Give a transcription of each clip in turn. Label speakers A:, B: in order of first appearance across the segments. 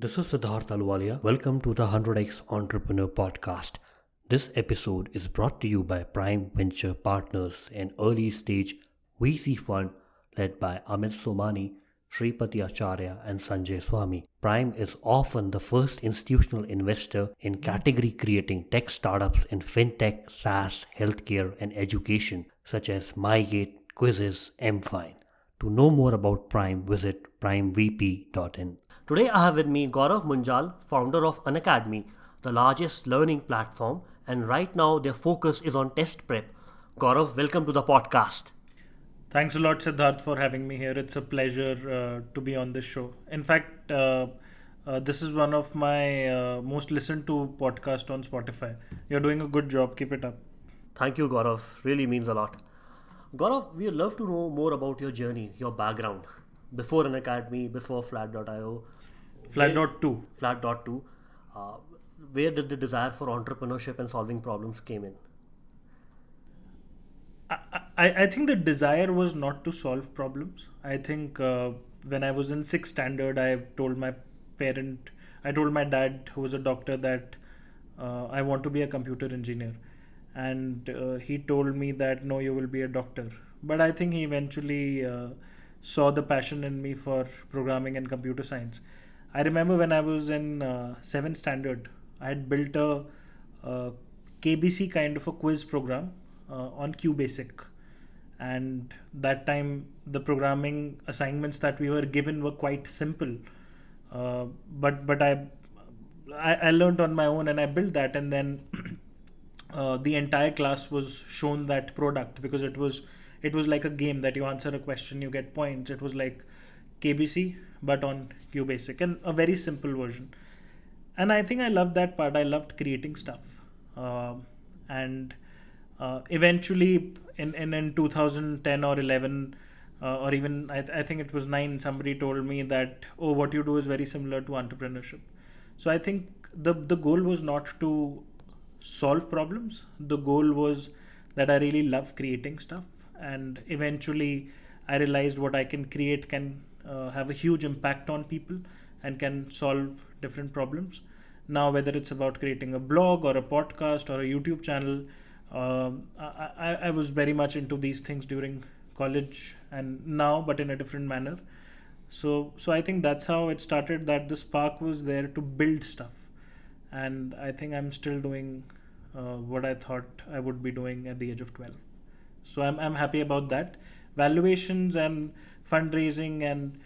A: This is Siddharth Alwalia. Welcome to the 100x Entrepreneur Podcast. This episode is brought to you by Prime Venture Partners, an early stage VC fund led by Amit Somani, Shripati Acharya, and Sanjay Swami. Prime is often the first institutional investor in category creating tech startups in fintech, SaaS, healthcare, and education, such as MyGate, Quizzes, MFine. To know more about Prime, visit primevp.in. Today I have with me Gaurav Munjal, founder of Unacademy, the largest learning platform, and right now their focus is on test prep. Gaurav, welcome to the podcast.
B: Thanks a lot, Siddharth, for having me here. It's a pleasure to be on this show. In fact, this is one of my most listened to podcast on Spotify. You're doing a good job. Keep it up.
A: Thank you, Gaurav. Really means a lot. Gaurav, we'd love to know more about your journey, your background. Before Unacademy, before Flat.io.
B: Flat.to.
A: Flat.to. Uh, where did the desire for entrepreneurship and solving problems came in?
B: I think the desire was not to solve problems. I think when I was in 6th standard, I told my dad, who was a doctor, that I want to be a computer engineer. And he told me that, no, you will be a doctor. But I think he eventually saw the passion in me for programming and computer science. I remember when I was in 7th standard, I had built a KBC kind of a quiz program on QBasic. And that time, the programming assignments that we were given were quite simple. But I learned on my own and I built that. And then the entire class was shown that product because it was like a game that you answer a question, you get points. It was like KBC, but on QBasic, and a very simple version. And I think I loved that part. I loved creating stuff. And eventually in 2010 or 11, or even I think it was 9, somebody told me that, oh, what you do is very similar to entrepreneurship. So I think the goal was not to solve problems. The goal was that I really love creating stuff. And eventually I realized what I can create can have a huge impact on people and can solve different problems. Now, whether it's about creating a blog or a podcast or a YouTube channel, I was very much into these things during college and now, but in a different manner. So I think that's how it started, that the spark was there to build stuff. And I think I'm still doing what I thought I would be doing at the age of 12. So I'm happy about that. Valuations and fundraising and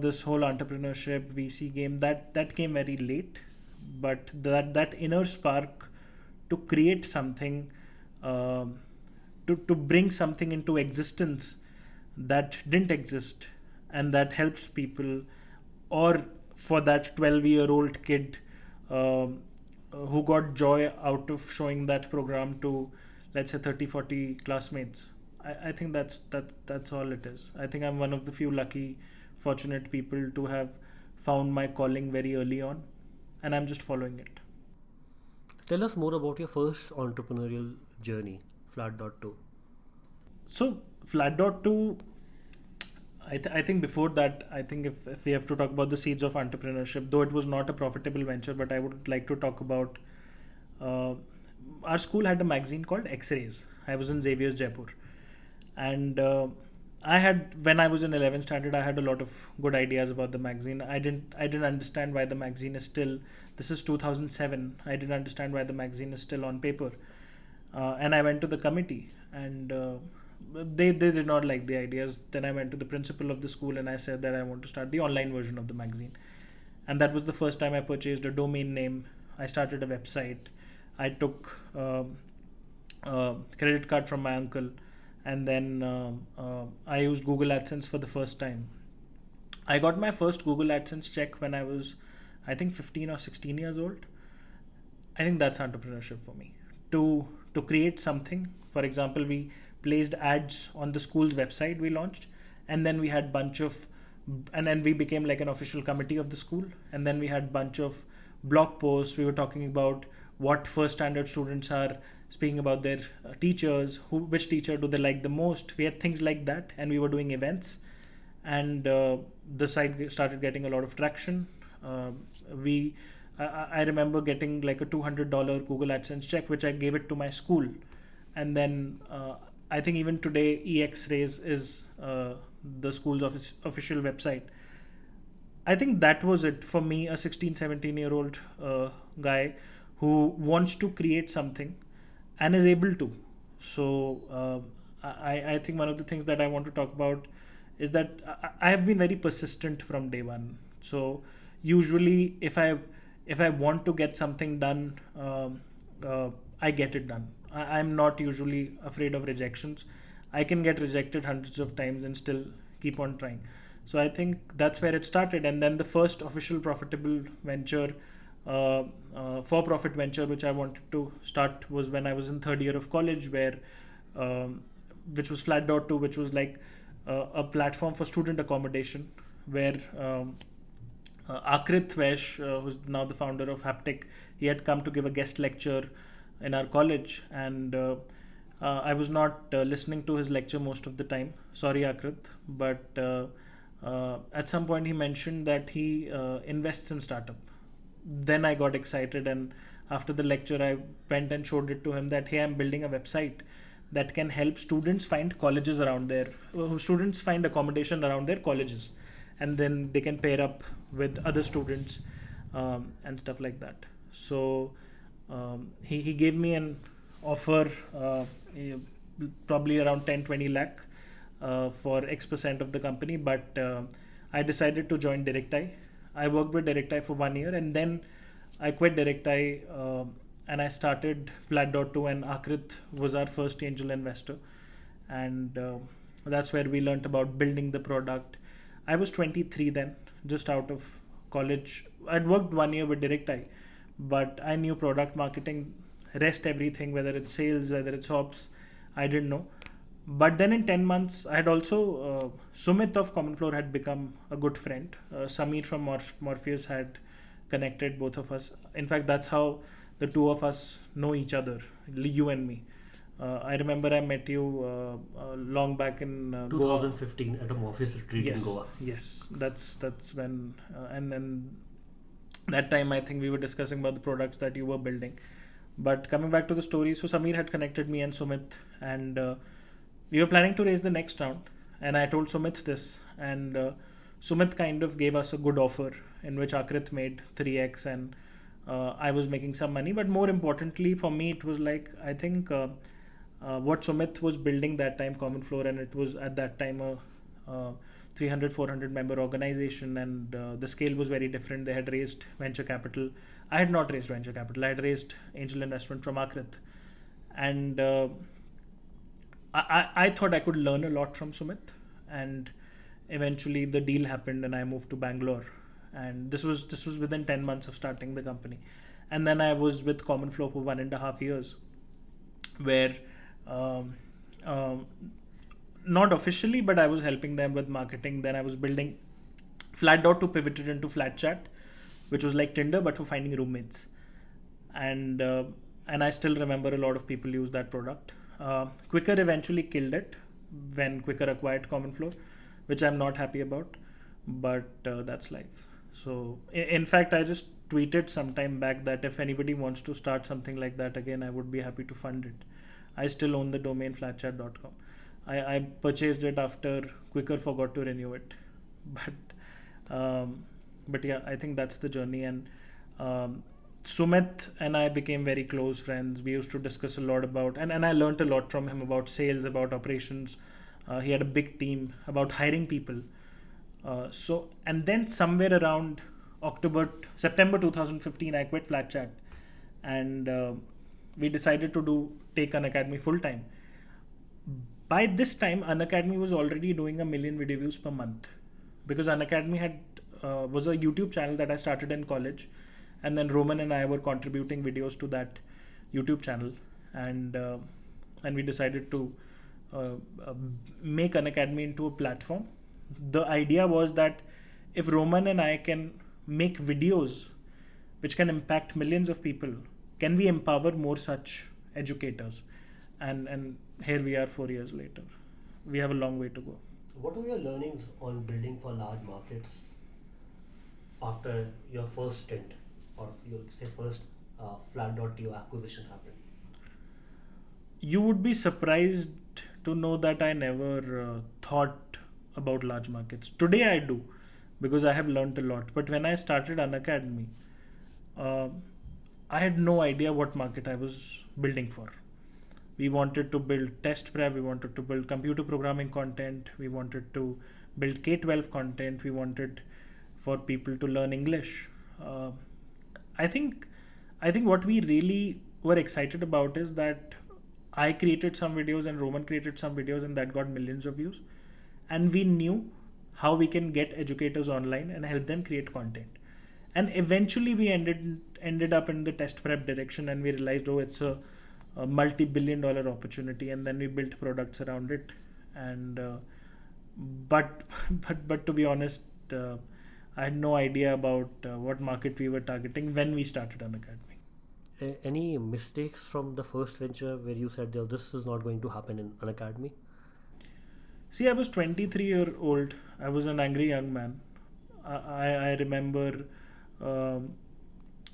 B: this whole entrepreneurship VC game that came very late, but that inner spark to create something, to bring something into existence that didn't exist and that helps people, or for that 12-year-old kid who got joy out of showing that program to, let's say, 30-40 classmates. I think that's all it is. I think I'm one of the few lucky, fortunate people to have found my calling very early on, and I'm just following it.
A: Tell us more about your first entrepreneurial journey, Flat.to.
B: So Flat.to, I think before that, I think if we have to talk about the seeds of entrepreneurship, though it was not a profitable venture, but I would like to talk about our school had a magazine called X-Rays. I was in Xavier's, Jaipur. And when I was in 11th standard, I had a lot of good ideas about the magazine. I didn't understand why the magazine is still, this is 2007. I didn't understand why the magazine is still on paper. And I went to the committee and they did not like the ideas. Then I went to the principal of the school and I said that I want to start the online version of the magazine. And that was the first time I purchased a domain name. I started a website. I took a credit card from my uncle. And then I used Google AdSense for the first time. I got my first Google AdSense check when I was, I think, 15 or 16 years old. I think that's entrepreneurship for me. To create something, for example, we placed ads on the school's website we launched, and then we had and then we became like an official committee of the school, and then we had bunch of blog posts. We were talking about what first standard students are speaking about their teachers, which teacher do they like the most. We had things like that, and we were doing events, and the site started getting a lot of traction. We I remember getting like a $200 Google AdSense check, which I gave it to my school, and then I think even today EX-Rays is the school's official website. I think that was it for me, a 16, 17-year-old guy who wants to create something and is able to. So I think one of the things that I want to talk about is that I have been very persistent from day one. So usually if I want to get something done, I get it done. I'm not usually afraid of rejections. I can get rejected hundreds of times and still keep on trying. So I think that's where it started. And then the first official profitable venture, for-profit venture, which I wanted to start was when I was in third year of college, where which was Flat.to, which was like a platform for student accommodation, where Akrit Vesh, who's now the founder of Haptic, he had come to give a guest lecture in our college, and I was not listening to his lecture most of the time. Sorry, Akrit, but at some point he mentioned that he invests in startup. Then I got excited, and after the lecture, I went and showed it to him that, hey, I'm building a website that can help students find colleges around their students find accommodation around their colleges, and then they can pair up with other students and stuff like that. So he gave me an offer, probably around 10-20 lakh for X% of the company, but I decided to join DirectEye. I worked with DirectEye for 1 year, and then I quit DirectEye and I started Flat.to, and Akrit was our first angel investor. And that's where we learned about building the product. I was 23 then, just out of college. I'd worked 1 year with DirectEye, but I knew product marketing, rest everything, whether it's sales, whether it's ops, I didn't know. But then in 10 months, I had also, Sumit of CommonFloor had become a good friend. Sameer from Morpheus had connected both of us. In fact, that's how the two of us know each other, you and me. I remember I met you long back in
A: 2015 at a Morpheus retreat
B: in
A: Goa.
B: Yes, that's when, and then that time I think we were discussing about the products that you were building. But coming back to the story, so Sameer had connected me and Sumit, and we were planning to raise the next round. And I told Sumit this, and Sumit kind of gave us a good offer in which Akrit made 3x, and I was making some money. But more importantly for me, it was like, I think what Sumit was building that time, CommonFloor, and it was at that time a 300-400 member organization, and the scale was very different. They had raised venture capital. I had not raised venture capital. I had raised angel investment from Akrit, and I thought I could learn a lot from Sumit, and eventually the deal happened and I moved to Bangalore, and this was within 10 months of starting the company. And then I was with CommonFloor for 1.5 years, where not officially, but I was helping them with marketing. Then I was building Flat.to, pivoted into FlatChat, which was like Tinder but for finding roommates, and I still remember a lot of people use that product. Quicker eventually killed it when Quicker acquired CommonFloor, which I'm not happy about, but that's life. So in fact, I just tweeted some time back that if anybody wants to start something like that again, I would be happy to fund it. I still own the domain flatchat.com. I purchased it after Quicker forgot to renew it, but yeah, I think that's the journey. And Sumit and I became very close friends. We used to discuss a lot about, and I learned a lot from him about sales, about operations. He had a big team, about hiring people. And then somewhere around September 2015, I quit FlatChat, and we decided to take Unacademy full time. By this time, Unacademy was already doing 1 million video views per month, because Unacademy was a YouTube channel that I started in college, and then Roman and I were contributing videos to that YouTube channel, and we decided to make Unacademy into a platform. The idea was that if Roman and I can make videos which can impact millions of people, can we empower more such educators? And here we are 4 years later. We have a long way to go.
A: What were your learnings on building for large markets? after your first stint, or you say first Flat.to acquisition happened?
B: You would be surprised to know that I never thought about large markets. Today I do, because I have learned a lot. But when I started Unacademy, uh, I had no idea what market I was building for. We wanted to build test prep, we wanted to build computer programming content, we wanted to build K-12 content, we wanted for people to learn English. Uh, I think I think what we really were excited about is that I created some videos and Roman created some videos and that got millions of views. And we knew how we can get educators online and help them create content. And eventually we ended up in the test prep direction, and we realized, oh, it's a multi-billion-dollar opportunity, and then we built products around it. And but but to be honest, I had no idea about what market we were targeting when we started Unacademy.
A: Any mistakes from the first venture where you said, "Yo, this is not going to happen in an academy"?
B: See, I was 23-year-old. I was an angry young man. I remember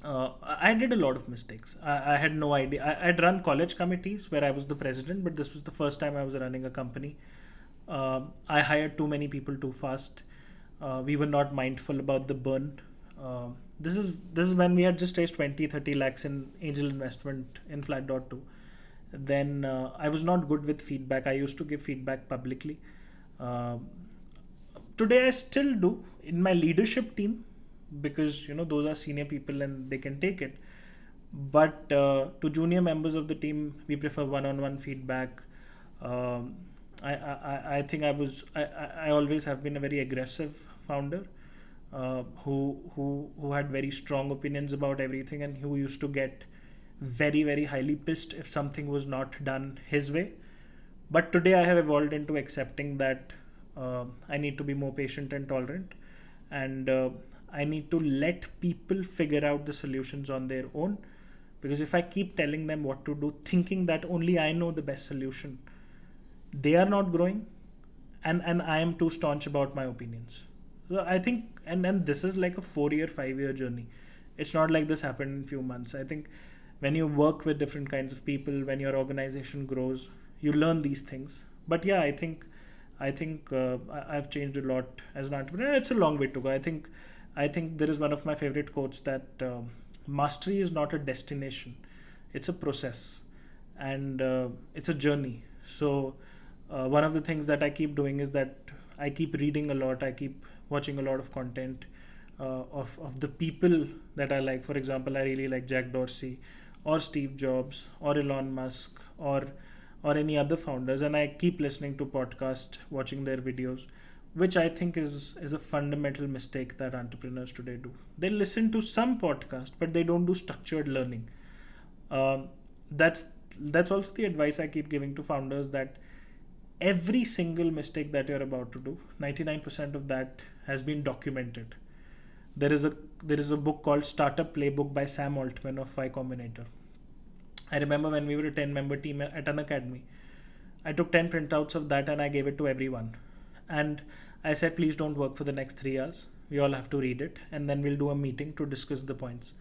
B: I did a lot of mistakes. I had no idea. I'd run college committees where I was the president, but this was the first time I was running a company. I hired too many people too fast. We were not mindful about the burn. This is when we had just raised 20-30 lakhs in angel investment in Flat.to. Then I was not good with feedback. I used to give feedback publicly. Uh, Today I still do in my leadership team, because those are senior people and they can take it. But to junior members of the team, we prefer one-on-one feedback. Um, I think I always have been a very aggressive founder, who had very strong opinions about everything, and who used to get very, very highly pissed if something was not done his way. But today I have evolved into accepting that I need to be more patient and tolerant, and I need to let people figure out the solutions on their own. Because if I keep telling them what to do, thinking that only I know the best solution, they are not growing, and I am too staunch about my opinions. So I think, and this is like a 4-year, 5-year journey. It's not like this happened in a few months. I think when you work with different kinds of people, when your organization grows, you learn these things. But yeah, I've changed a lot as an entrepreneur. It's a long way to go. I think there is one of my favorite quotes that mastery is not a destination; it's a process, and it's a journey. So one of the things that I keep doing is that I keep reading a lot. I keep watching a lot of content of the people that I like. For example, I really like Jack Dorsey, or Steve Jobs, or Elon Musk, or any other founders, and I keep listening to podcasts, watching their videos, which I think is a fundamental mistake that entrepreneurs today do. They listen to some podcast, but they don't do structured learning. Um, that's that's also the advice I keep giving to founders, that every single mistake that you're about to do, 99% of that has been documented. There is a book called Startup Playbook by Sam Altman of Y Combinator. I remember when we were a 10-member team at Unacademy, I took 10 printouts of that and I gave it to everyone. And I said, please don't work for the next 3 hours. We all have to read it, and then we'll do a meeting to discuss the points.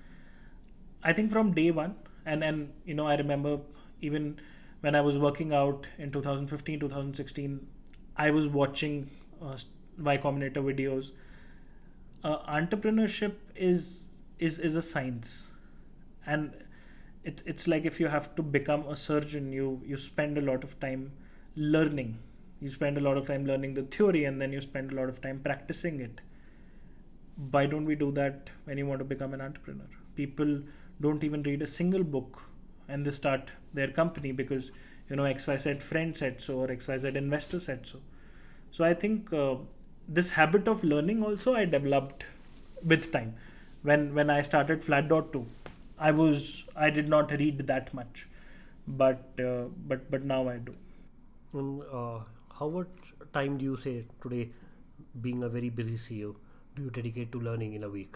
B: I think from day one, and I remember even when I was working out in 2015, 2016, I was watching Y Combinator videos. Entrepreneurship is a science, and it's like if you have to become a surgeon, you spend a lot of time learning. You spend a lot of time learning the theory, and then you spend a lot of time practicing it. Why don't we do that when you want to become an entrepreneur? People don't even read a single book, and they start their company because XYZ friend said so, or XYZ investor said so. So I think this habit of learning also I developed with time. When I started Flat.to, I did not read that much, but now I do.
A: And how much time do you say today, being a very busy CEO, do you dedicate to learning in a week?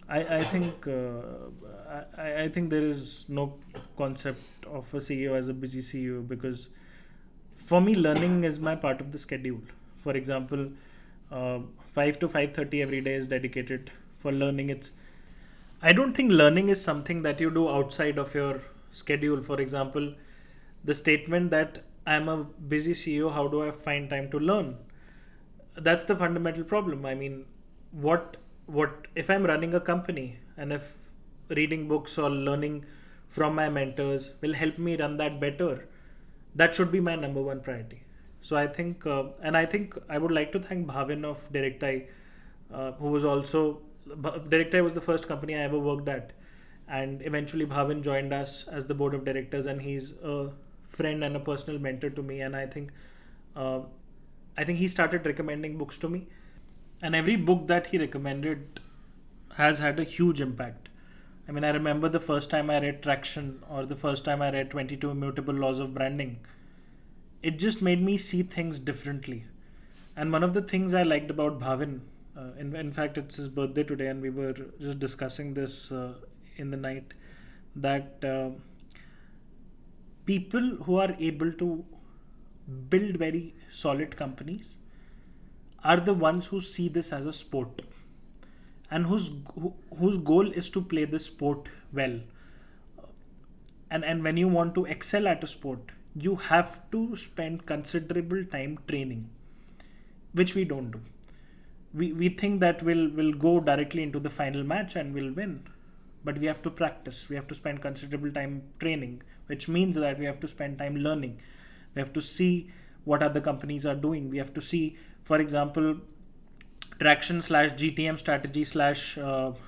B: I think I think there is no concept of a CEO as a busy CEO, because for me learning is my part of the schedule. For example, 5 to 5:30 every day is dedicated for learning. I don't think learning is something that you do outside of your schedule. For example, the statement that I'm a busy CEO, how do I find time to learn? That's the fundamental problem. I mean, what if I'm running a company, and if reading books or learning from my mentors will help me run that better, that should be my number one priority. So I think, and I think I would like to thank Bhavin of Directai, who was also Directai was the first company I ever worked at, and eventually Bhavin joined us as the board of directors, and he's a friend and a personal mentor to me. And uh, I think he started recommending books to me, and every book that he recommended has had a huge impact. I mean, I remember the first time I read Traction, or the first time I read 22 Immutable Laws of Branding. It just made me see things differently. And one of the things I liked about Bhavin, in fact, it's his birthday today, and we were just discussing this in the night, that people who are able to build very solid companies are the ones who see this as a sport, and whose goal is to play the sport well. And when you want to excel at a sport, you have to spend considerable time training, which we don't do. We think that we'll go directly into the final match and we'll win, but we have to practice. We have to spend considerable time training, which means that we have to spend time learning. We have to see what other companies are doing. We have to see, for example, traction slash GTM strategy slash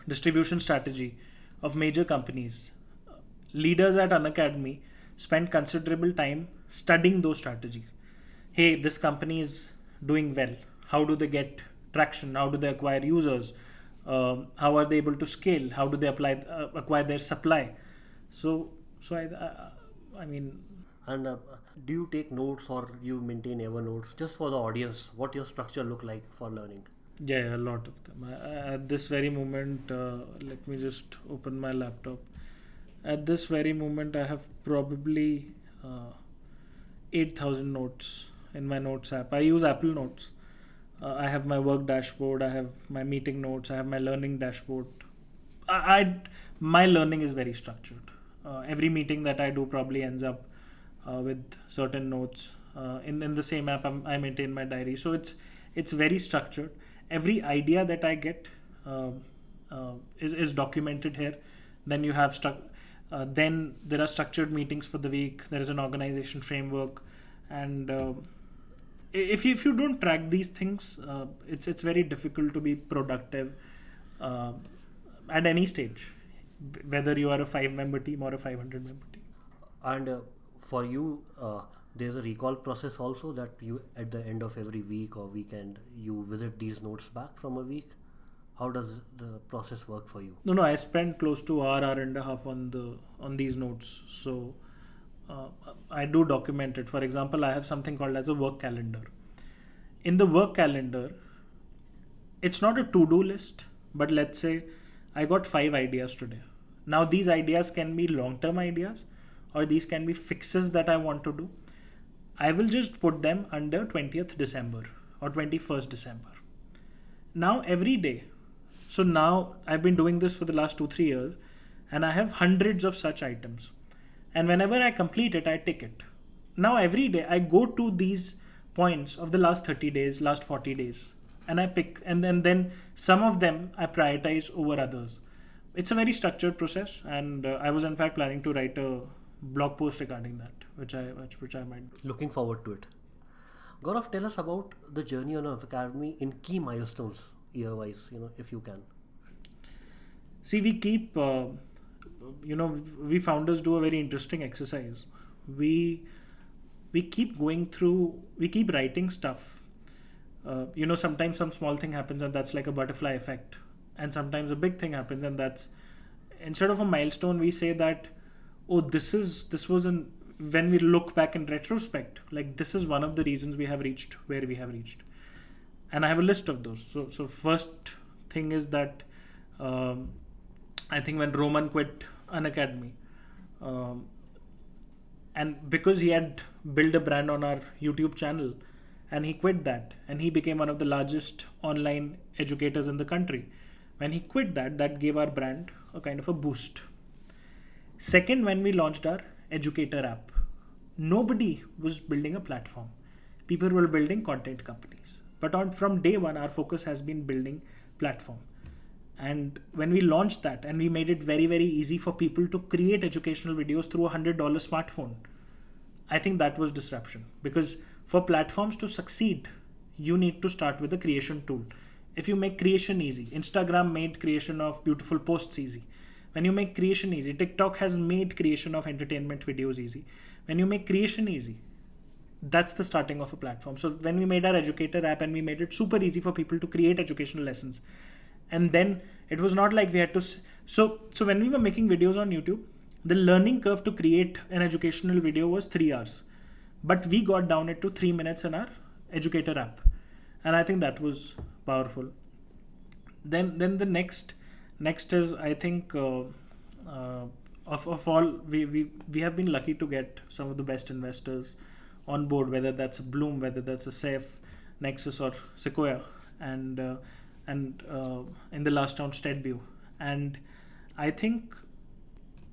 B: distribution strategy of major companies. Leaders at Unacademy spend considerable time studying those strategies. Hey, this company is doing well. How do they get traction? How do they acquire users? How are they able to scale? How do they acquire their supply? I mean,
A: And do you take notes or you maintain Evernotes? Just for the audience, what your structure look like for learning?
B: yeah, a lot of them. At this very moment, let me just open my laptop. At this very moment, I have probably 8,000 notes in my notes app. I use Apple Notes. I have my work dashboard. I have my meeting notes. I have my learning dashboard. My learning is very structured. Every meeting that I do probably ends up with certain notes. In the same app, I maintain my diary. So it's very structured. Every idea that I get is documented here. Then you have then there are structured meetings for the week. There is an organization framework, and if you don't track these things, it's very difficult to be productive at any stage, whether you are a 5-member team or a 500-member team.
A: And for you, there's a recall process also, that you at the end of every week or weekend you visit these notes back from a week. How does the process work for you?
B: No, I spend close to hour and a half on these notes. So I do document it. For example, I have something called as a work calendar. In the work calendar, it's not a to-do list, but let's say I got 5 ideas today. Now these ideas can be long-term ideas, or these can be fixes that I want to do. I will just put them under 20th December or 21st December. Now every day. So now I've been doing this for the last 2-3 years, and I have hundreds of such items. And whenever I complete it, I tick it. Now every day I go to these points of the last 30 days, last 40 days, and I pick, and then some of them I prioritize over others. It's a very structured process, and I was in fact planning to write a blog post regarding that, which I might do.
A: Looking forward to it. Gaurav, tell us about the journey on Academy in key milestones year-wise, if you can.
B: See, we keep, we founders do a very interesting exercise. We keep going through, we keep writing stuff. Sometimes some small thing happens and that's like a butterfly effect. And sometimes a big thing happens and that's, instead of a milestone, we say that, oh, when we look back in retrospect, like this is one of the reasons we have reached where we have reached. And I have a list of those. So first thing is that I think when Roman quit Unacademy, and because he had built a brand on our YouTube channel, and he quit that, and he became one of the largest online educators in the country. When he quit that gave our brand a kind of a boost. Second, when we launched our educator app, nobody was building a platform. People were building content companies. But from day one, our focus has been building platform. And when we launched that and we made it very, very easy for people to create educational videos through $100 smartphone, I think that was disruption. Because for platforms to succeed, you need to start with a creation tool. If you make creation easy, Instagram made creation of beautiful posts easy. When you make creation easy, TikTok has made creation of entertainment videos easy. When you make creation easy, that's the starting of a platform. So when we made our educator app and we made it super easy for people to create educational lessons, and then it was not like we had to. So when we were making videos on YouTube, the learning curve to create an educational video was 3 hours, but we got down it to 3 minutes in our educator app, and I think that was powerful. Then the next is, I think, of all, we have been lucky to get some of the best investors on board, whether that's Bloom, whether that's a Safe, Nexus, or Sequoia, and in the last round SteadView. And I think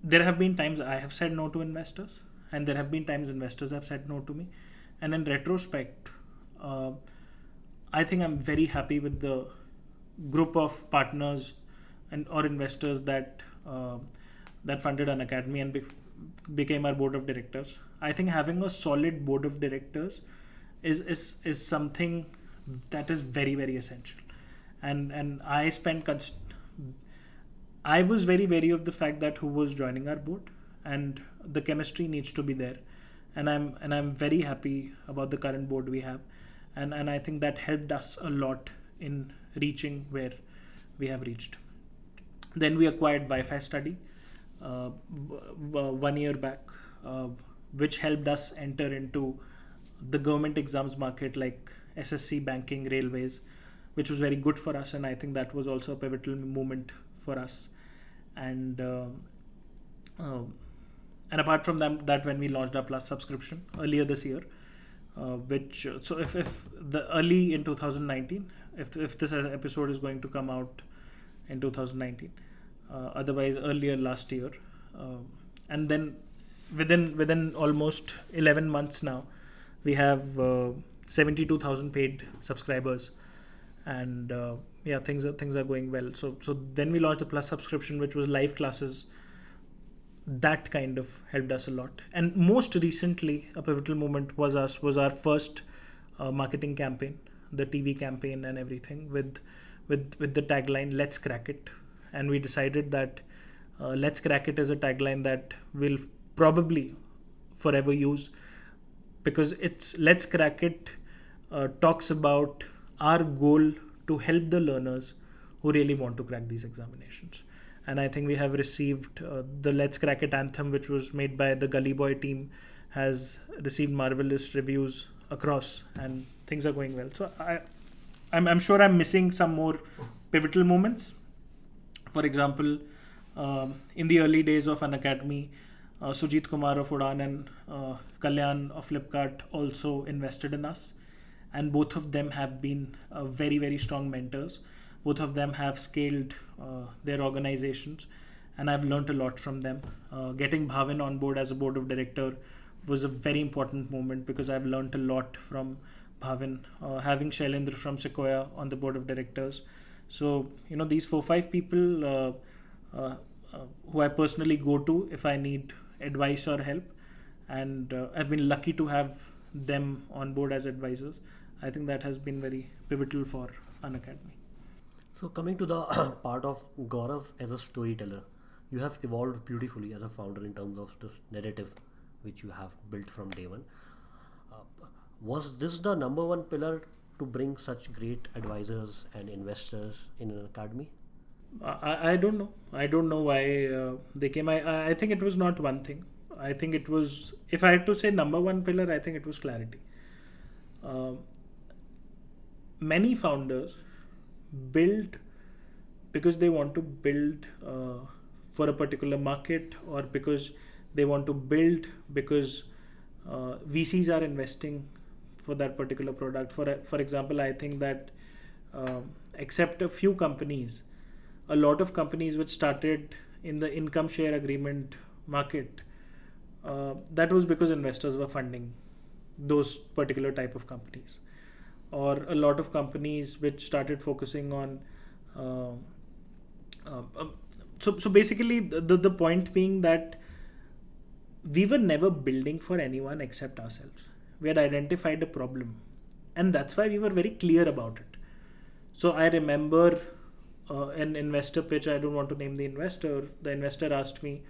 B: there have been times I have said no to investors, and there have been times investors have said no to me. And in retrospect, I think I'm very happy with the group of partners or investors that funded Unacademy and became our board of directors. I think having a solid board of directors is something that is very, very essential. And I was very wary of the fact that who was joining our board, and the chemistry needs to be there. And I'm very happy about the current board we have, and I think that helped us a lot in reaching where we have reached. Then we acquired Wi-Fi Study 1 year back, which helped us enter into the government exams market like SSC, banking, railways, which was very good for us. And I think that was also a pivotal moment for us. And apart from that, when we launched our Plus subscription earlier this year, so if the early in 2019, if this episode is going to come out in 2019, otherwise earlier last year, and then within almost 11 months now, we have 72,000 paid subscribers, and things are going well. So then we launched the Plus subscription, which was live classes. That kind of helped us a lot. And most recently, a pivotal moment was our first marketing campaign, the TV campaign and everything, with the tagline "Let's Crack It." And we decided that "Let's Crack It" is a tagline that we'll probably forever use, because it's "Let's Crack It" talks about our goal to help the learners who really want to crack these examinations. And I think we have received the Let's Crack It anthem, which was made by the Gully Boy team, has received marvelous reviews across, and things are going well. So I'm sure I'm missing some more pivotal moments. For example, in the early days of Unacademy, Sujit Kumar of Udan and Kalyan of Flipkart also invested in us. And both of them have been very, very strong mentors. Both of them have scaled their organizations, and I've learned a lot from them. Getting Bhavin on board as a board of director was a very important moment, because I've learned a lot from Bhavin. Having Shailendra from Sequoia on the board of directors. So, these 4-5 people who I personally go to if I need advice or help, and I've been lucky to have them on board as advisors. I think that has been very pivotal for Unacademy.
A: So coming to the part of Gaurav as a storyteller, you have evolved beautifully as a founder in terms of this narrative which you have built from day one. Was this the number one pillar to bring such great advisors and investors in an academy?
B: I don't know. I don't know why they came. I think it was not one thing. I think it was, if I had to say number one pillar, I think it was clarity. Many founders build because they want to build for a particular market, or because they want to build because VCs are investing for that particular product. For example, I think that except a few companies, a lot of companies which started in the income share agreement market, that was because investors were funding those particular type of companies. Or a lot of companies which started focusing on uh, so basically the point being that we were never building for anyone except ourselves. We had identified a problem, and that's why we were very clear about it. So I remember an investor pitch. I don't want to name the investor. The investor asked me,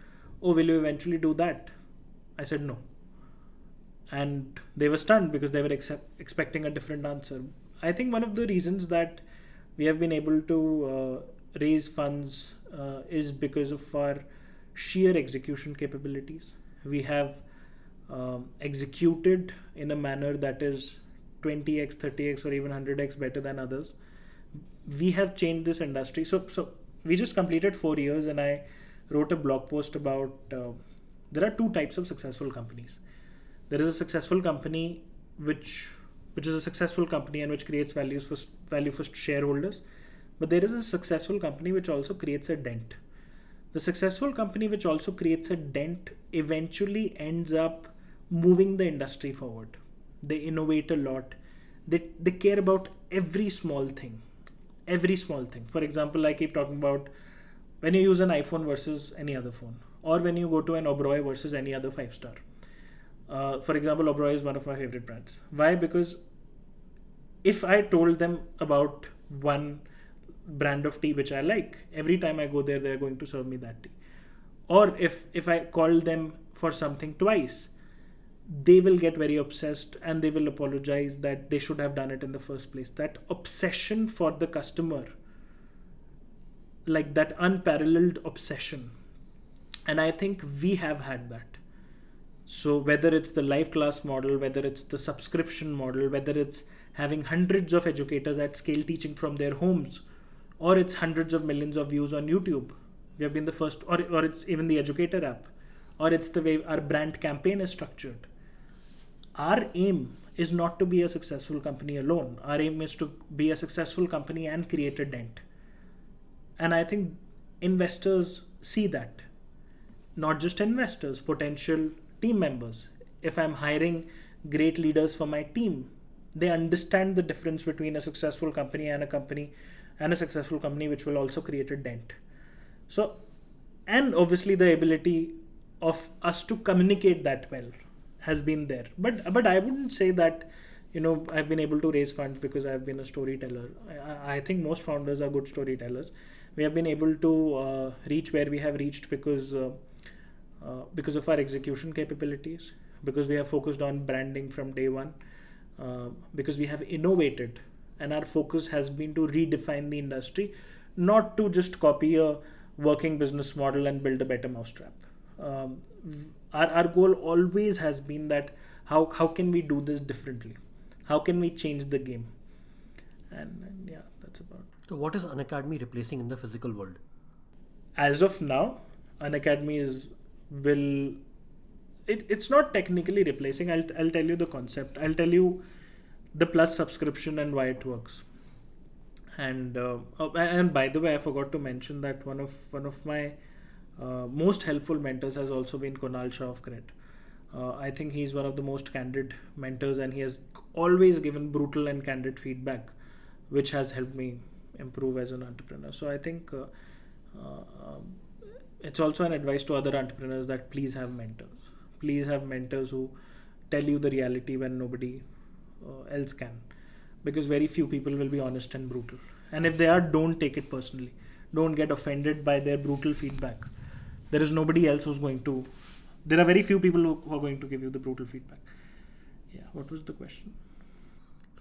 B: "Oh, will you eventually do that?" I said no, and they were stunned because they were expecting a different answer. I think one of the reasons that we have been able to raise funds is because of our sheer execution capabilities. We have executed in a manner that is 20x, 30x, or even 100x better than others. We have changed this industry. So we just completed 4 years, and I wrote a blog post about there are two types of successful companies. There is a successful company which is a successful company and which creates value for shareholders, but there is a successful company which also creates a dent. The successful company which also creates a dent eventually ends up moving the industry forward. They innovate a lot. They care about every small thing. Every small thing. For example, I keep talking about when you use an iPhone versus any other phone, or when you go to an Oberoi versus any other 5-star. For example, Oberoi is one of my favorite brands. Why? Because if I told them about one brand of tea which I like, every time I go there, they're going to serve me that tea. Or if I call them for something twice, they will get very obsessed and they will apologize that they should have done it in the first place. That obsession for the customer, like that unparalleled obsession. And I think we have had that. So whether it's the live class model, whether it's the subscription model, whether it's having hundreds of educators at scale teaching from their homes, or it's hundreds of millions of views on YouTube, we have been the first, or it's even the educator app, or it's the way our brand campaign is structured. Our aim is not to be a successful company alone. Our aim is to be a successful company and create a dent. And I think investors see that. Not just investors, potential team members. If I'm hiring great leaders for my team, they understand the difference between a successful company and a successful company which will also create a dent. So, and obviously the ability of us to communicate that well has been there. But I wouldn't say that, I've been able to raise funds because I've been a storyteller. I think most founders are good storytellers. We have been able to reach where we have reached because of our execution capabilities, because we have focused on branding from day one, because we have innovated, and our focus has been to redefine the industry, not to just copy a working business model and build a better mousetrap. Our goal always has been that how can we do this differently? How can we change the game? And yeah, that's about it.
A: So what is Unacademy replacing in the physical world?
B: As of now, Unacademy it's not technically replacing. I'll tell you the concept. I'll tell you the Plus subscription and why it works. And by the way, I forgot to mention that one of my most helpful mentors has also been Kunal Shah of Credit. I think he's one of the most candid mentors, and he has always given brutal and candid feedback, which has helped me improve as an entrepreneur. So I think it's also an advice to other entrepreneurs that please have mentors. Please have mentors who tell you the reality when nobody else can, because very few people will be honest and brutal. And if they are, don't take it personally. Don't get offended by their brutal feedback. There is nobody else who's going to. There are very few people who are going to give you the brutal feedback. Yeah, what was the question?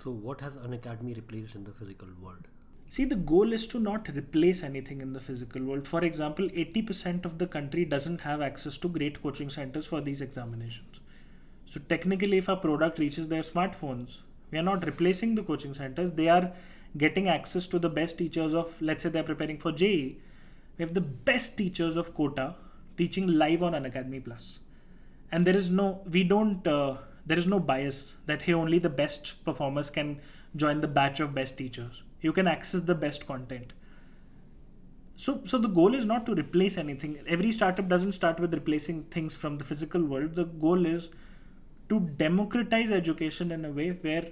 A: So what has Unacademy replaced in the physical world?
B: See, the goal is to not replace anything in the physical world. For example, 80% of the country doesn't have access to great coaching centers for these examinations. So technically, if our product reaches their smartphones, we are not replacing the coaching centers. They are getting access to the best teachers of, let's say they're preparing for JEE. We have the best teachers of quota teaching live on Unacademy Plus. And there is no bias that, hey, only the best performers can join the batch of best teachers. You can access the best content. So the goal is not to replace anything. Every startup doesn't start with replacing things from the physical world. The goal is to democratize education in a way where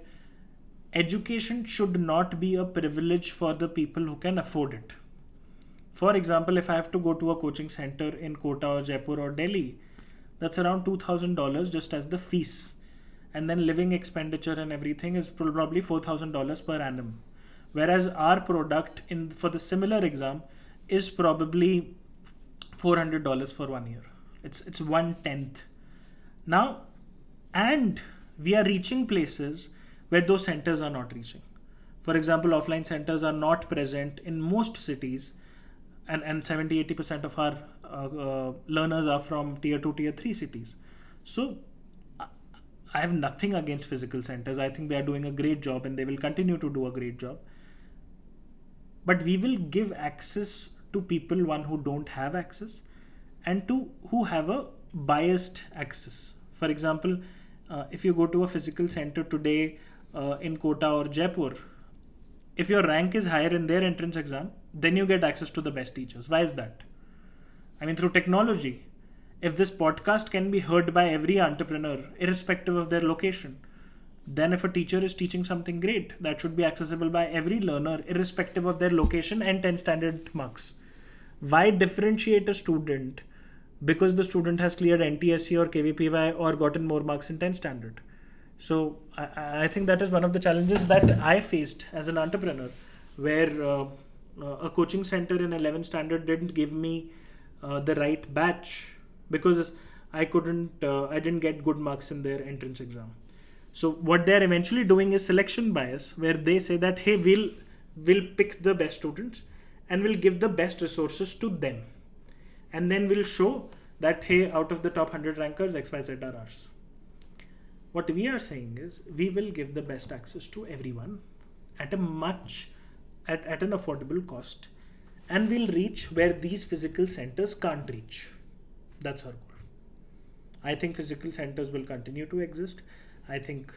B: education should not be a privilege for the people who can afford it. For example, if I have to go to a coaching center in Kota or Jaipur or Delhi, that's around $2,000 just as the fees. And then living expenditure and everything is probably $4,000 per annum. Whereas our product for the similar exam is probably $400 for 1 year. It's 1/10. Now, and we are reaching places where those centers are not reaching. For example, offline centers are not present in most cities, and 70-80% of our learners are from tier 2, tier 3 cities. So I have nothing against physical centers. I think they are doing a great job and they will continue to do a great job. But we will give access to people, one, who don't have access, and two, who have a biased access. For example, if you go to a physical center today in Kota or Jaipur, if your rank is higher in their entrance exam, then you get access to the best teachers. Why is that? I mean, through technology. If this podcast can be heard by every entrepreneur, irrespective of their location, then if a teacher is teaching something great, that should be accessible by every learner, irrespective of their location and 10 standard marks. Why differentiate a student because the student has cleared NTSC or KVPY or gotten more marks in 10 standard? So I think that is one of the challenges that I faced as an entrepreneur, where a coaching center in 11 standard didn't give me the right batch because I didn't get good marks in their entrance exam. So what they're eventually doing is selection bias, where they say that, hey, we'll pick the best students and we'll give the best resources to them. And then we'll show that, hey, out of the top 100 rankers, XYZ are ours. What we are saying is we will give the best access to everyone at an affordable cost, and we'll reach where these physical centers can't reach. That's our goal. I think physical centers will continue to exist. I think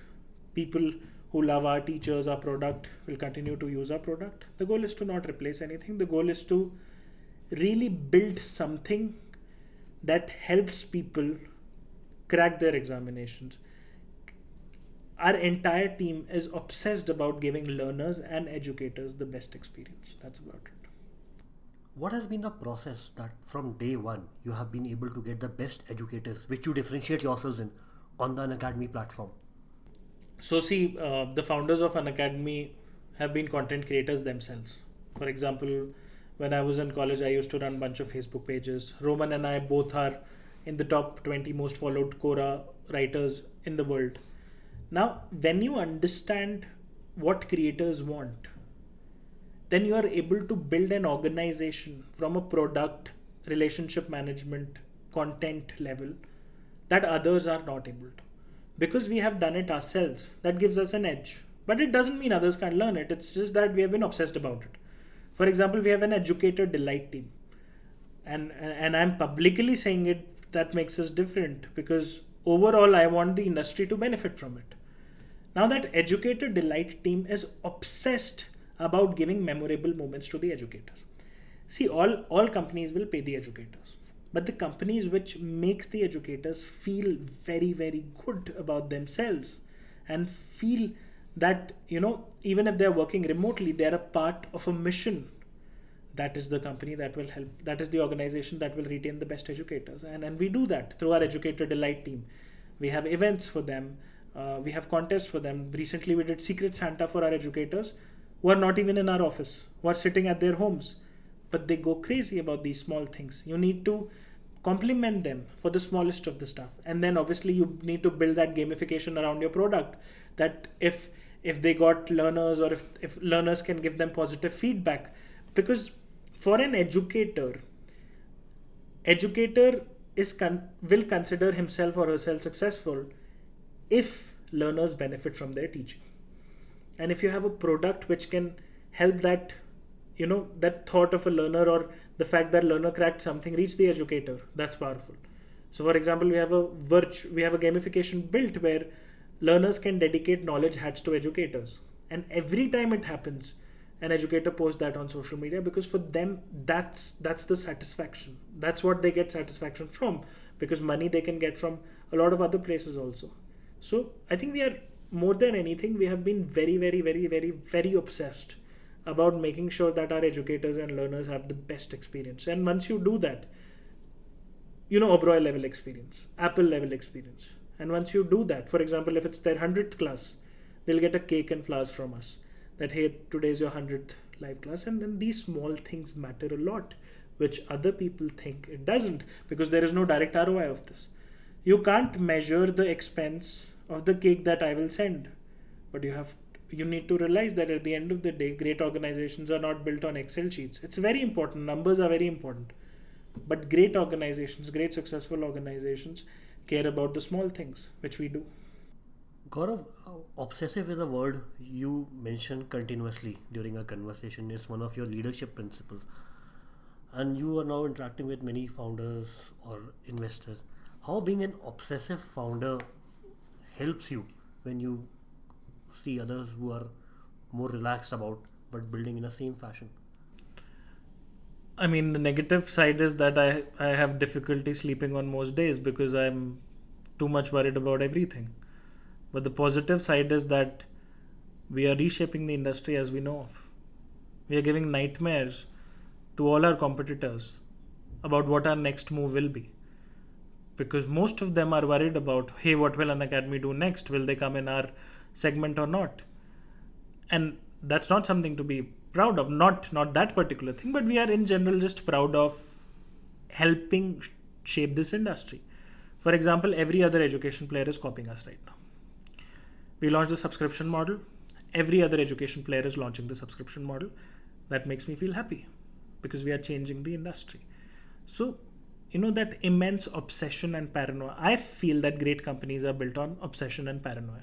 B: people who love our teachers, our product, will continue to use our product. The goal is to not replace anything. The goal is to really build something that helps people crack their examinations. Our entire team is obsessed about giving learners and educators the best experience. That's about it.
A: What has been the process that from day one you have been able to get the best educators which you differentiate yourselves in on the Unacademy platform?
B: So see, the founders of Unacademy have been content creators themselves. For example, when I was in college, I used to run a bunch of Facebook pages. Roman and I both are in the top 20 most followed Quora writers in the world. Now, when you understand what creators want, then you are able to build an organization from a product, relationship management, content level that others are not able to. Because we have done it ourselves, that gives us an edge. But it doesn't mean others can't learn it. It's just that we have been obsessed about it. For example, we have an educator delight team. And I'm publicly saying it, that makes us different, because overall I want the industry to benefit from it. Now, that educator delight team is obsessed about giving memorable moments to the educators. See, all companies will pay the educators, but the companies which makes the educators feel very, very good about themselves and feel that, even if they're working remotely, they're a part of a mission. That is the company that will help. That is the organization that will retain the best educators. And we do that through our educator delight team. We have events for them. We have contests for them. Recently, we did Secret Santa for our educators who are not even in our office, who are sitting at their homes. But they go crazy about these small things. You need to compliment them for the smallest of the stuff. And then obviously you need to build that gamification around your product, that if they got learners, or if learners can give them positive feedback. Because for an educator will consider himself or herself successful if learners benefit from their teaching. And if you have a product which can help that, that thought of a learner, or the fact that learner cracked something, reach the educator, that's powerful. So for example, we have a gamification built where learners can dedicate knowledge hats to educators. And every time it happens, an educator posts that on social media, because for them that's the satisfaction. That's what they get satisfaction from, because money they can get from a lot of other places also. So I think we are, more than anything, we have been very, very, very, very, very obsessed about making sure that our educators and learners have the best experience. And once you do that, Oberoi level experience, Apple level experience. And once you do that, for example, if it's their 100th class, they'll get a cake and flowers from us. That, hey, today's your 100th live class. And then these small things matter a lot, which other people think it doesn't, because there is no direct ROI of this. You can't measure the expense of the cake that I will send, but you need to realize that at the end of the day, great organizations are not built on Excel sheets. It's very important. Numbers are very important. But great organizations, great successful organizations care about the small things, which we do.
A: Gaurav, obsessive is a word you mention continuously during a conversation. It's one of your leadership principles. And you are now interacting with many founders or investors. How being an obsessive founder helps you when you see others who are more relaxed about but building in the same fashion?
B: I mean, the negative side is that I have difficulty sleeping on most days because I'm too much worried about everything. But the positive side is that we are reshaping the industry as we know of. We are giving nightmares to all our competitors about what our next move will be. Because most of them are worried about, hey, what will Unacademy do next? Will they come in our segment or not? And that's not something to be proud of, not that particular thing, but we are in general just proud of helping shape this industry. For example, every other education player is copying us right now. We launched the subscription model. Every other education player is launching the subscription model. That makes me feel happy because we are changing the industry. So, that immense obsession and paranoia. I feel that great companies are built on obsession and paranoia.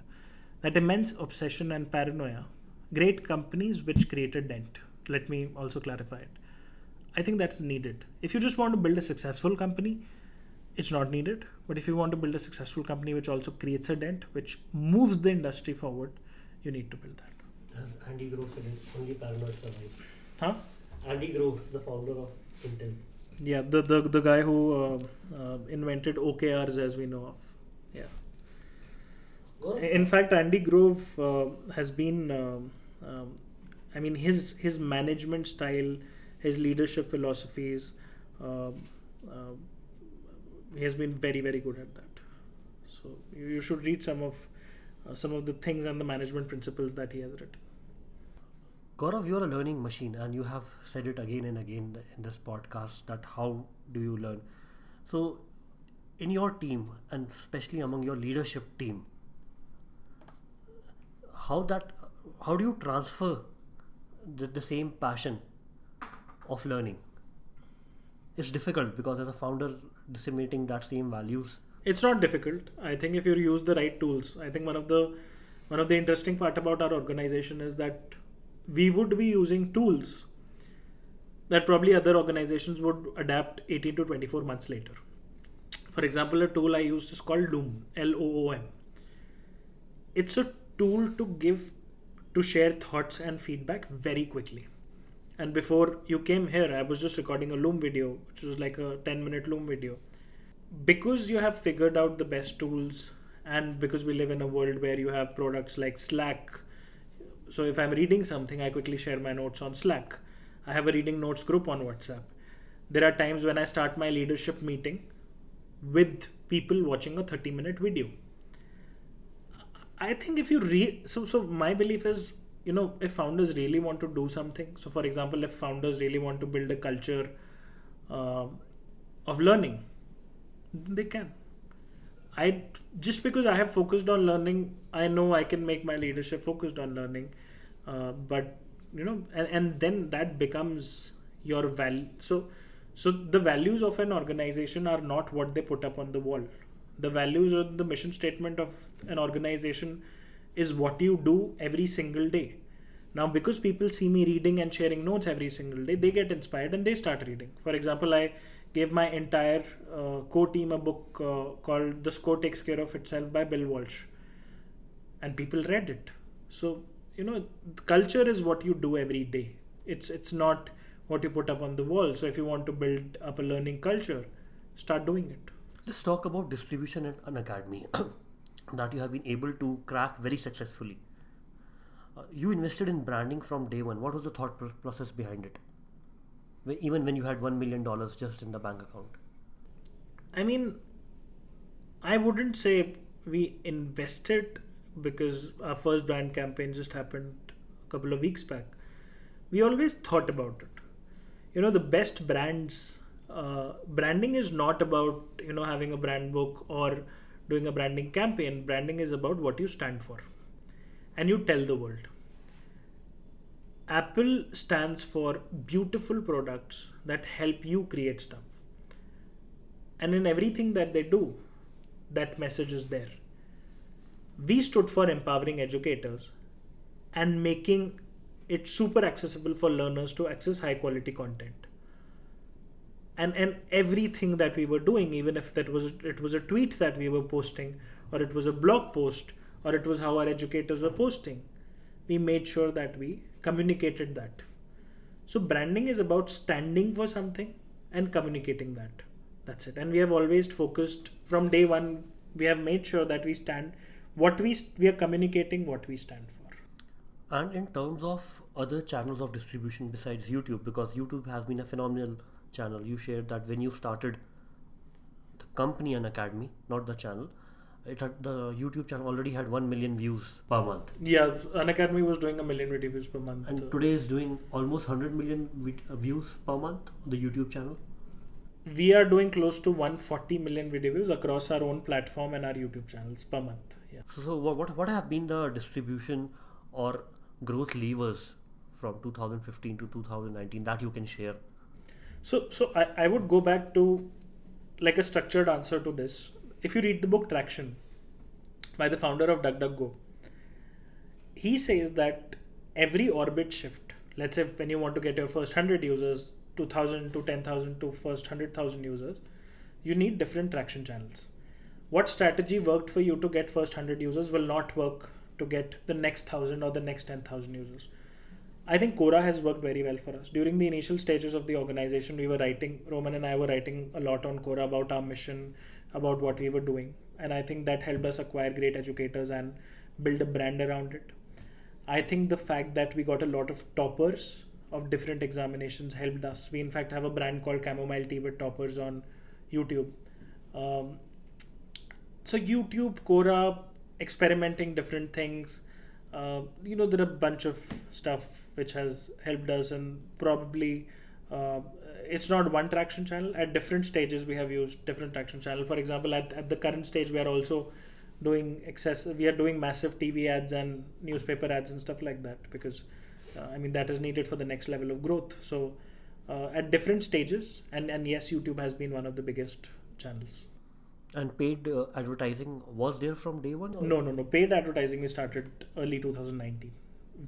B: That immense obsession and paranoia, great companies which create a dent. Let me also clarify it. I think that's needed. If you just want to build a successful company, it's not needed. But if you want to build a successful company which also creates a dent, which moves the industry forward, you need to build that.
A: As Andy Grove said, only paranoid survives.
B: Huh?
A: Andy Grove, the founder of Intel.
B: Yeah, the guy who invented OKRs as we know of. Yeah. In fact, Andy Grove has been, his management style, his leadership philosophies, he has been very, very good at that. So you should read some of the things and the management principles that he has written.
A: Gaurav, you're a learning machine, and you have said it again and again in this podcast that how do you learn? So in your team, and especially among your leadership team, how do you transfer the same passion of learning? It's difficult because as a founder, disseminating that same values.
B: It's not difficult. I think if you use the right tools. I think one of the interesting part about our organization is that we would be using tools that probably other organizations would adapt 18 to 24 months later. For example, a tool I use is called Loom, Loom. It's a tool to share thoughts and feedback very quickly. And before you came here, I was just recording a Loom video, which was like a 10-minute Loom video. Because you have figured out the best tools, and because we live in a world where you have products like Slack. So if I'm reading something, I quickly share my notes on Slack. I have a reading notes group on WhatsApp. There are times when I start my leadership meeting with people watching a 30-minute video. I think if you read, so my belief is, if founders really want to do something. So for example, if founders really want to build a culture of learning, they can. Just because I have focused on learning, I know I can make my leadership focused on learning. But and then that becomes your value. So the values of an organization are not what they put up on the wall. The values or the mission statement of an organization is what you do every single day. Now, because people see me reading and sharing notes every single day, they get inspired and they start reading. For example, I gave my entire co-team a book called The Score Takes Care of Itself by Bill Walsh. And people read it. So, culture is what you do every day. It's not what you put up on the wall. So if you want to build up a learning culture, start doing it.
A: Let's talk about distribution at Unacademy that you have been able to crack very successfully. You invested in branding from day one. What was the process behind it? Even when you had $1 million just in the bank account.
B: I mean, I wouldn't say we invested, because our first brand campaign just happened a couple of weeks back. We always thought about it. The best brands, branding is not about, having a brand book or doing a branding campaign. Branding is about what you stand for and you tell the world. Apple stands for beautiful products that help you create stuff. And in everything that they do, that message is there. We stood for empowering educators and making it super accessible for learners to access high quality content. And everything that we were doing, even if it was a tweet that we were posting, or it was a blog post, or it was how our educators were posting, we made sure that we communicated that. So branding is about standing for something and communicating that. That's it. And we have always focused from day one. We have made sure that we stand what we are communicating, what we stand for.
A: And in terms of other channels of distribution besides YouTube, because YouTube has been a phenomenal channel, you shared that when you started the company Unacademy, not the channel, the YouTube channel already had 1 million views per month.
B: Yeah, Unacademy was doing 1 million video views per month.
A: And today is doing almost 100 million views per month, the YouTube channel.
B: We are doing close to 140 million video views across our own platform and our YouTube channels per month. Yeah.
A: So what have been the distribution or growth levers from 2015 to 2019 that you can share?
B: So I would go back to like a structured answer to this. If you read the book Traction by the founder of DuckDuckGo, he says that every orbit shift, let's say when you want to get your first 100 users, 2,000 to 10,000 to first 100,000 users, you need different traction channels. What strategy worked for you to get first 100 users will not work to get the next 1,000 or the next 10,000 users. I think Quora has worked very well for us. During the initial stages of the organization, Roman and I were writing a lot on Quora about our mission, about what we were doing. And I think that helped us acquire great educators and build a brand around it. I think the fact that we got a lot of toppers of different examinations helped us. We in fact have a brand called Chamomile Tea with toppers on YouTube. So YouTube, Quora, experimenting different things. There are a bunch of stuff which has helped us, and probably it's not one traction channel. At different stages, we have used different traction channel. For example, at the current stage, we are also doing massive TV ads and newspaper ads and stuff like that, because that is needed for the next level of growth. So at different stages, and yes, YouTube has been one of the biggest channels.
A: And paid advertising was there from day one? Or?
B: No. Paid advertising we started early 2019.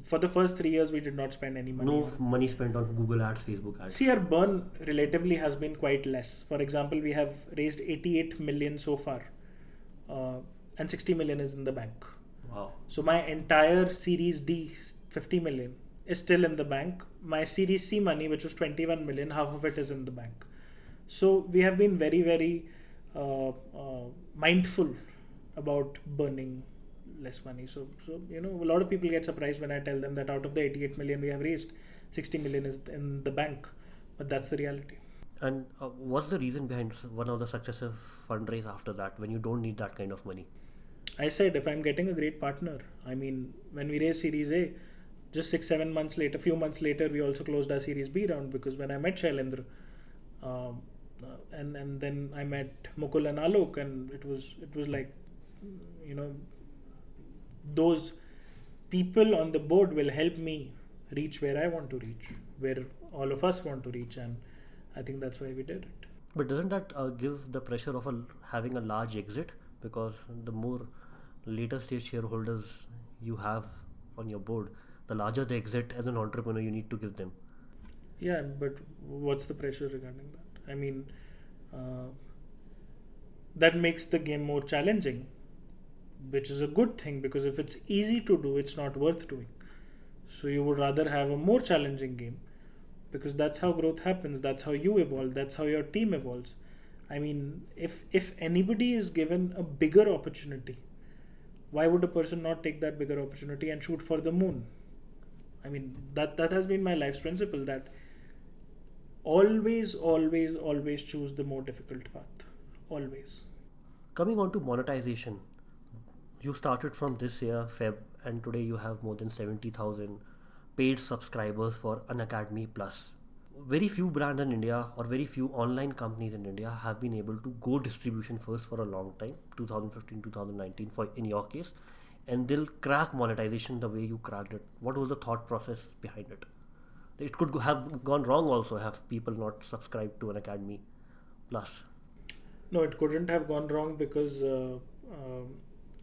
B: For the first 3 years, we did not spend any money.
A: No money spent on Google ads, Facebook ads.
B: See, our burn relatively has been quite less. For example, we have raised 88 million so far, and 60 million is in the bank.
A: Wow.
B: So my entire Series D, 50 million, is still in the bank. My Series C money, which was 21 million, half of it is in the bank. So we have been very, very mindful about burning less money. So a lot of people get surprised when I tell them that out of the 88 million we have raised, 60 million is in the bank. But that's the reality.
A: And what's the reason behind one of the successive fundraise after that, when you don't need that kind of money?
B: I said, if I'm getting a great partner, when we raised Series A, just 6-7 months later, a few months later, we also closed our Series B round, because when I met Shailendra, and then I met Mukul and Alok, and it was like, those people on the board will help me reach where I want to reach, where all of us want to reach, and I think that's why we did it.
A: But doesn't that give the pressure of having a large exit? Because the more later stage shareholders you have on your board, the larger the exit as an entrepreneur you need to give them.
B: Yeah, but what's the pressure regarding that? That makes the game more challenging, which is a good thing, because if it's easy to do, it's not worth doing. So you would rather have a more challenging game, because that's how growth happens, that's how you evolve, that's how your team evolves. I mean, if anybody is given a bigger opportunity, why would a person not take that bigger opportunity and shoot for the moon? I mean, that has been my life's principle, that always choose the more difficult path. Always.
A: Coming on to monetization, you started from this year, Feb, and today you have more than 70,000 paid subscribers for Unacademy Plus. Very few brands in India or very few online companies in India have been able to go distribution first for a long time, 2015, 2019 for in your case, and they'll crack monetization the way you cracked it. What was the thought process behind it? It could have gone wrong also, have people not subscribed to Unacademy Plus.
B: No, it couldn't have gone wrong, because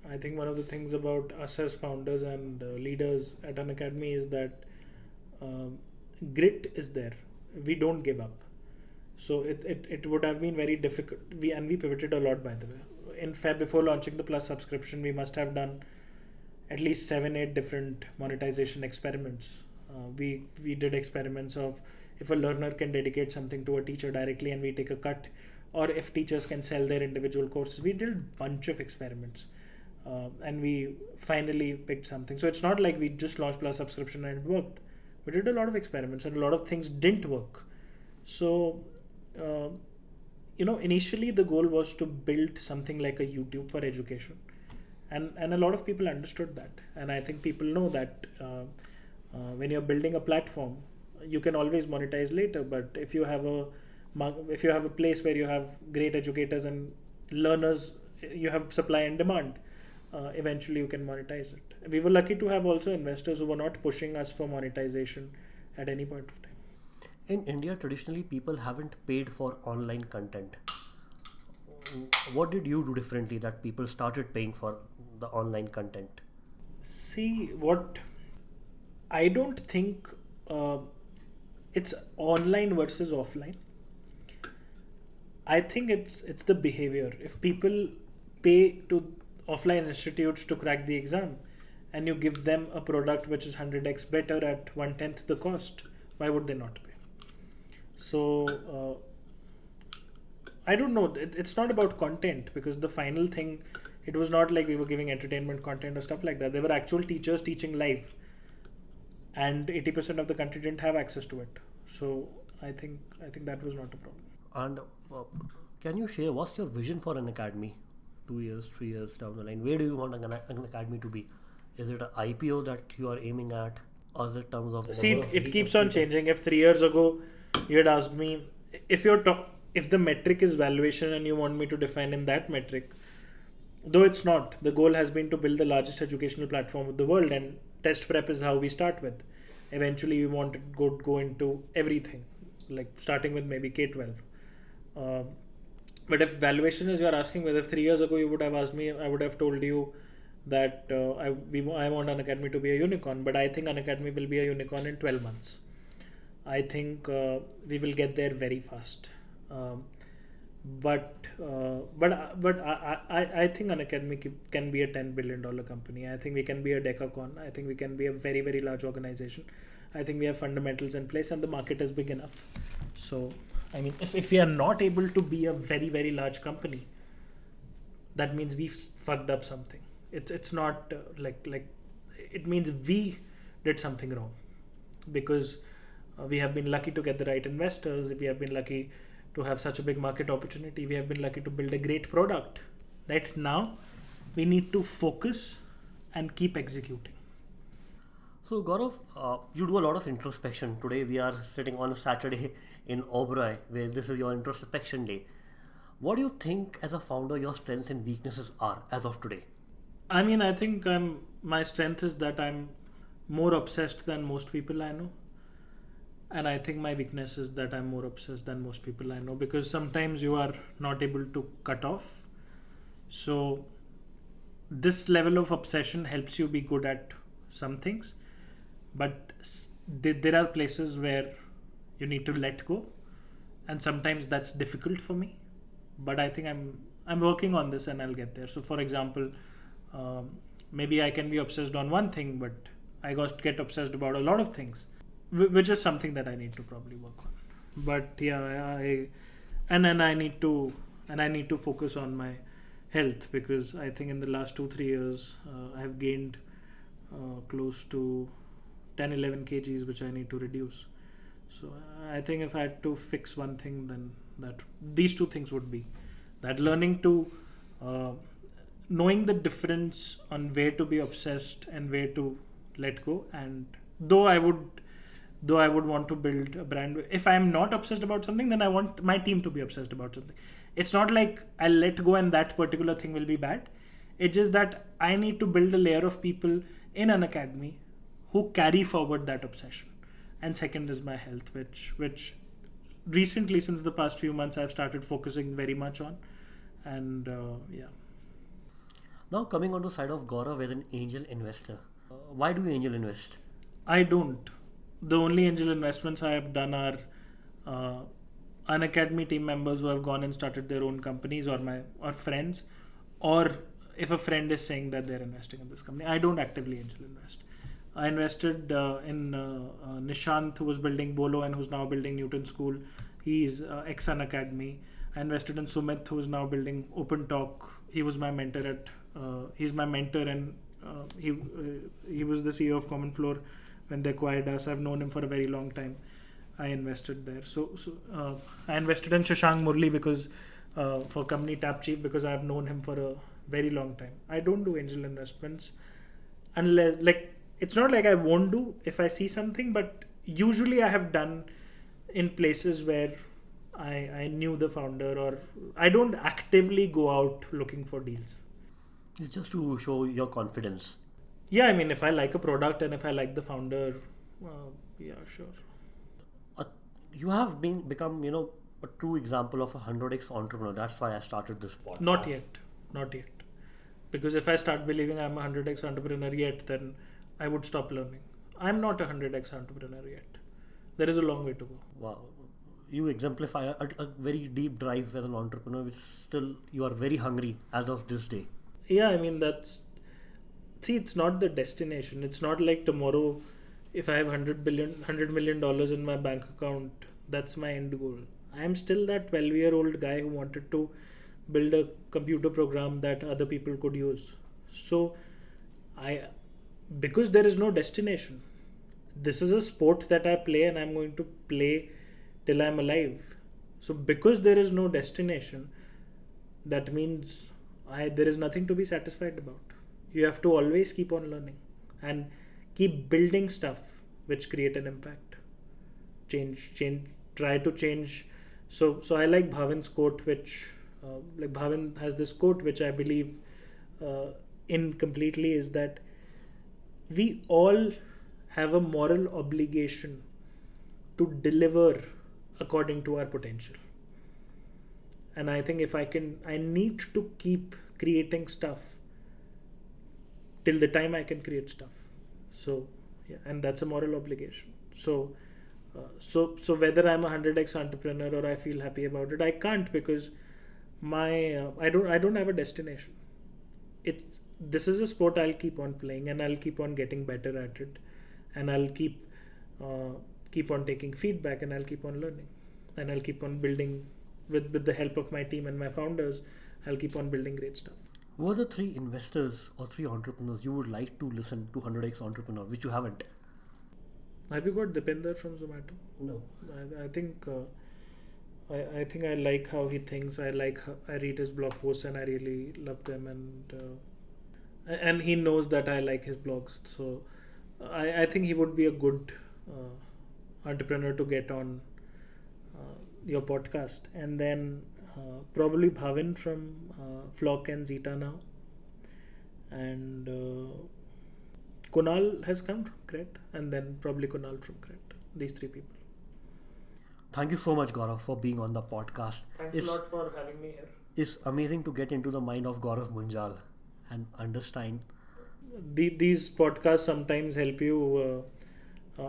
B: I think one of the things about us as founders and leaders at Unacademy is that grit is there. We don't give up. So it would have been very difficult. We pivoted a lot, by the way. In Feb, before launching the Plus subscription, we must have done at least 7-8 different monetization experiments. We did experiments of if a learner can dedicate something to a teacher directly and we take a cut, or if teachers can sell their individual courses. We did a bunch of experiments, and we finally picked something. So it's not like we just launched Plus subscription and it worked. We did a lot of experiments and a lot of things didn't work. So initially the goal was to build something like a YouTube for education, and a lot of people understood that. And I think people know that when you're building a platform, you can always monetize later. But if you have a place where you have great educators and learners, you have supply and demand, eventually you can monetize it. We were lucky to have also investors who were not pushing us for monetization at any point of time.
A: In India, traditionally, people haven't paid for online content. What did you do differently that people started paying for the online content?
B: See, what I don't think it's online versus offline. I think it's the behavior. If people pay to offline institutes to crack the exam, and you give them a product which is 100x better at 1/10 the cost, why would they not pay? So I don't know. It's not about content, because the final thing, it was not like we were giving entertainment content or stuff like that. There were actual teachers teaching live, and 80% of the country didn't have access to it. So I think that was not a problem.
A: And can you share what's your vision for Unacademy? 2 years, 3 years down the line, where do you want Unacademy to be? Is it an IPO that you are aiming at, or is it terms of?
B: See, it keeps on changing. If 3 years ago you had asked me if the metric is valuation and you want me to define in that metric, though it's not. The goal has been to build the largest educational platform of the world, and test prep is how we start with. Eventually, we want to go into everything, like starting with maybe K-12. But if valuation is you're asking, whether 3 years ago you would have asked me, I would have told you that I want Unacademy to be a unicorn. But I think Unacademy will be a unicorn in 12 months. I think we will get there very fast. But I think Unacademy can be a $10 billion company. I think we can be a decacorn. I think we can be a very, very large organization. I think we have fundamentals in place and the market is big enough. So, I mean, if we are not able to be a very, very large company, that means we fucked up something. It's not like it means we did something wrong, because we have been lucky to get the right investors. We have been lucky to have such a big market opportunity. We have been lucky to build a great product. That now we need to focus and keep executing.
A: So Gaurav, you do a lot of introspection. Today we are sitting on a Saturday in Oberoi, where this is your introspection day. What do you think as a founder your strengths and weaknesses are as of today?
B: I mean, I think my strength is that I'm more obsessed than most people I know. And I think my weakness is that I'm more obsessed than most people I know, because sometimes you are not able to cut off. So this level of obsession helps you be good at some things, but there are places where you need to let go, and sometimes that's difficult for me. But I think I'm working on this and I'll get there. So for example, maybe I can be obsessed on one thing, but I get obsessed about a lot of things, which is something that I need to probably work on. But yeah, and then I need to focus on my health, because I think in the last 2-3 years I have gained close to 10-11 kgs, which I need to reduce. So I think if I had to fix one thing, then that these two things would be that: learning to knowing the difference on where to be obsessed and where to let go. And though I would want to build a brand, if I'm not obsessed about something, then I want my team to be obsessed about something. It's not like I'll let go and that particular thing will be bad. It's just that I need to build a layer of people in Unacademy who carry forward that obsession. And second is my health, which recently, since the past few months, I've started focusing very much on. And yeah.
A: Now coming on the side of Gaurav as an angel investor, why do you angel invest?
B: I don't. The only angel investments I have done are Unacademy team members who have gone and started their own companies, or friends, or if a friend is saying that they're investing in this company. I don't actively angel invest. I invested in Nishant, who was building Bolo and who's now building Newton School. He's ex Unacademy. I invested in Sumit, who is now building Open Talk. He was my mentor he's my mentor, and he was the CEO of CommonFloor when they acquired us. I've known him for a very long time. I invested there. So I invested in Shashank Murli because for company Tap Chief, because I've known him for a very long time. I don't do angel investments unless, like, it's not like I won't do if I see something, but usually I have done in places where I knew the founder, or I don't actively go out looking for deals.
A: It's just to show your confidence.
B: Yeah, I mean, if I like a product and if I like the founder, yeah, sure.
A: You have become, a true example of a 100x entrepreneur. That's why I started this podcast.
B: Not yet. Because if I start believing I'm a 100x entrepreneur yet, then I would stop learning. I'm not a 100x entrepreneur yet. There is a long way to go.
A: Wow. You exemplify a very deep drive as an entrepreneur, which still you are very hungry as of this day.
B: Yeah, I mean, it's not the destination. It's not like tomorrow, if I have $100 million in my bank account, that's my end goal. I am still that 12-year-old guy who wanted to build a computer program that other people could use. So because there is no destination, this is a sport that I play, and I'm going to play till I'm alive. So because there is no destination, that means there is nothing to be satisfied about. You have to always keep on learning and keep building stuff which create an impact. Change, try to change. So I like Bhavin's quote, which like Bhavin has this quote which I believe in completely, is that we all have a moral obligation to deliver according to our potential. And I think I need to keep creating stuff till the time I can create stuff. So yeah, and that's a moral obligation. So whether I'm a 100x entrepreneur or I feel happy about it, I can't, because I don't have a destination. This is a sport I'll keep on playing, and I'll keep on getting better at it, and I'll keep on taking feedback, and I'll keep on learning, and I'll keep on building with the help of my team and my founders. I'll keep on building great stuff.
A: Who are the 3 investors or 3 entrepreneurs you would like to listen to 100x Entrepreneur, which you haven't?
B: Have you got Dipinder from Zomato?
A: No.
B: I think I think I like how he thinks. I read his blog posts and I really love them, and he knows that I like his blogs. So I think he would be a good entrepreneur to get on your podcast. And then probably Bhavin from Flock and Zeta now, and Kunal has come from Cret, and then probably Kunal from Cret. These 3 people.
A: Thank you so much, Gaurav, for being on the podcast.
B: Thanks a lot for having me here.
A: It's amazing to get into the mind of Gaurav Munjal and understand.
B: These podcasts sometimes help you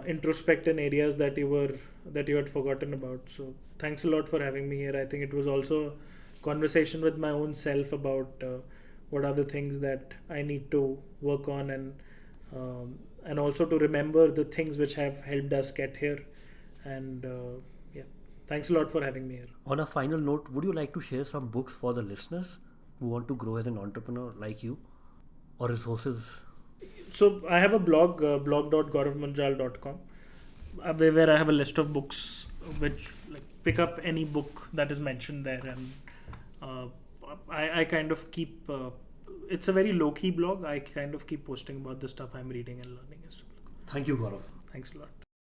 B: introspect in areas that you had forgotten about. So thanks a lot for having me here. I think it was also a conversation with my own self about what are the things that I need to work on, and and also to remember the things which have helped us get here. And yeah, thanks a lot for having me here.
A: On a final note, would you like to share some books for the listeners who want to grow as an entrepreneur like you, or resources?
B: So I have a blog, blog.gauravmunjal.com, where I have a list of books which, like, pick up any book that is mentioned there, and uh, I kind of keep. It's a very low key blog. I kind of keep posting about the stuff I'm reading and learning as well.
A: Thank you, Gaurav.
B: Thanks a lot.